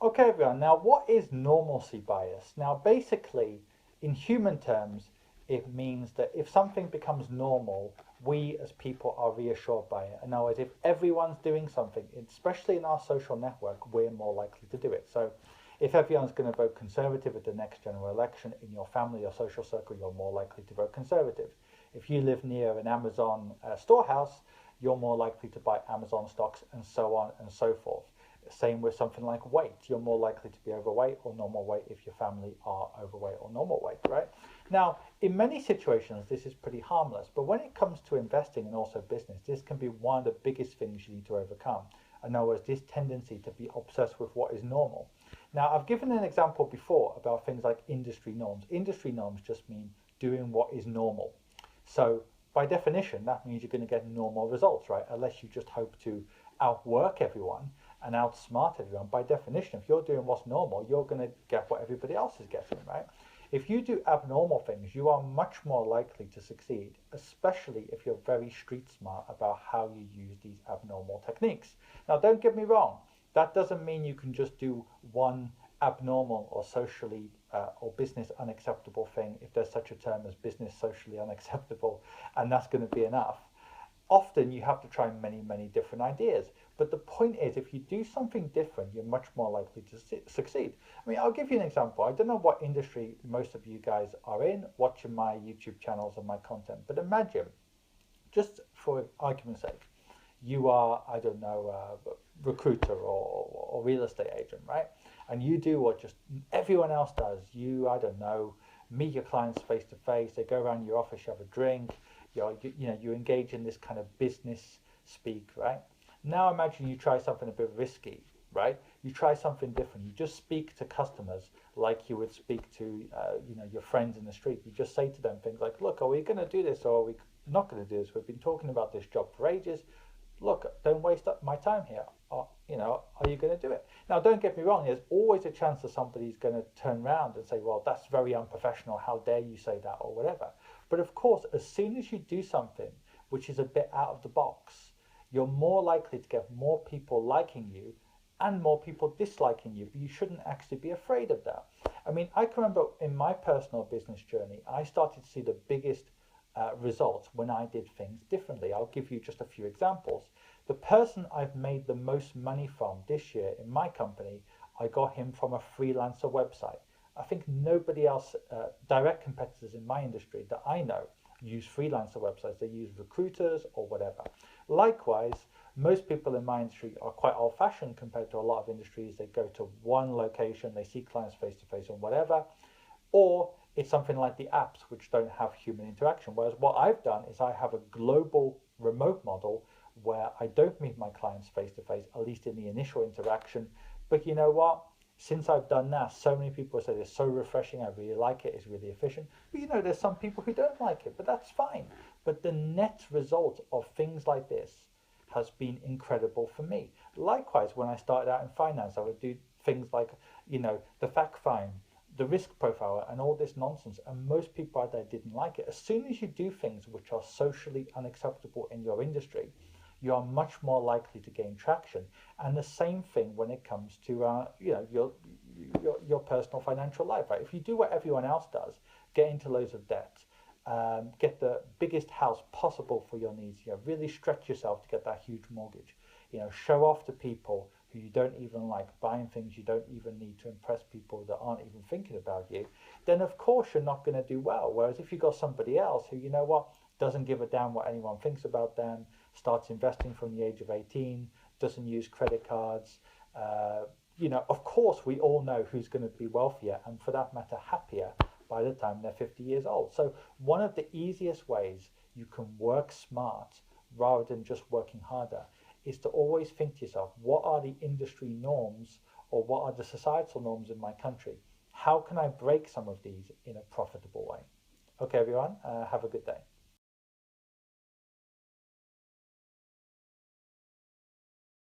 Okay, everyone. Now, what is normalcy bias? Now, basically, in human terms, it means that if something becomes normal, we as people are reassured by it. In other words, if everyone's doing something, especially in our social network, we're more likely to do it. So, if everyone's going to vote Conservative at the next general election in your family or social circle, you're more likely to vote Conservative. If you live near an Amazon storehouse, you're more likely to buy Amazon stocks, and so on and so forth. Same with something like weight. You're more likely to be overweight or normal weight if your family are overweight or normal weight, right? Now, in many situations, this is pretty harmless, but when it comes to investing and also business, this can be one of the biggest things you need to overcome. In other words, this tendency to be obsessed with what is normal. Now, I've given an example before about things like industry norms. Industry norms just mean doing what is normal. So, by definition, that means you're going to get normal results, right? Unless you just hope to outwork everyone and outsmart everyone. By definition, if you're doing what's normal, you're going to get what everybody else is getting, right? If you do abnormal things, you are much more likely to succeed, especially if you're very street smart about how you use these abnormal techniques. Now, don't get me wrong, that doesn't mean you can just do one abnormal or socially or business unacceptable thing, if there's such a term as business socially unacceptable, and that's going to be enough. Often you have to try many, many different ideas. But the point is, if you do something different, you're much more likely to succeed. I mean, I'll give you an example. I don't know what industry most of you guys are in, watching my YouTube channels and my content, but imagine, just for argument's sake, you are, I don't know, a recruiter or real estate agent, right? And you do what just everyone else does. You, I don't know, meet your clients face to face. They go around your office, you have a drink. You engage in this kind of business speak, right? Now imagine you try something a bit risky, right? You try something different. You just speak to customers like you would speak to, your friends in the street. You just say to them things like, "Look, are we going to do this or are we not going to do this? We've been talking about this job for ages. Look, don't waste up my time here. Are you going to do it?" Now, don't get me wrong. There's always a chance that somebody's going to turn around and say, "Well, that's very unprofessional. How dare you say that?" or whatever. But of course, as soon as you do something which is a bit out of the box, you're more likely to get more people liking you and more people disliking you. But you shouldn't actually be afraid of that. I mean, I can remember in my personal business journey, I started to see the biggest results when I did things differently. I'll give you just a few examples. The person I've made the most money from this year in my company, I got him from a freelancer website. I think nobody else, direct competitors in my industry that I know, use freelancer websites. They use recruiters or whatever. Likewise, most people in my industry are quite old fashioned compared to a lot of industries. They go to one location, they see clients face to face or whatever, or it's something like the apps which don't have human interaction. Whereas what I've done is I have a global remote model where I don't meet my clients face to face, at least in the initial interaction. But you know what? Since I've done that, so many people say it's so refreshing. I really like it. It's really efficient. But there's some people who don't like it, but that's fine. But the net result of things like this has been incredible for me. Likewise, when I started out in finance, I would do things like, the fact find, the risk profile, and all this nonsense. And most people out there didn't like it. As soon as you do things which are socially unacceptable in your industry, you are much more likely to gain traction. And the same thing when it comes to your personal financial life. Right? If you do what everyone else does, get into loads of debt, get the biggest house possible for your needs. Really stretch yourself to get that huge mortgage. Show off to people who you don't even like, buying things you don't even need to impress people that aren't even thinking about you. Then of course you're not going to do well. Whereas if you got somebody else who, doesn't give a damn what anyone thinks about them, starts investing from the age of 18, doesn't use credit cards, of course we all know who's going to be wealthier and for that matter happier by the time they're 50 years old. So one of the easiest ways you can work smart rather than just working harder is to always think to yourself, what are the industry norms or what are the societal norms in my country? How can I break some of these in a profitable way? Okay, everyone, have a good day.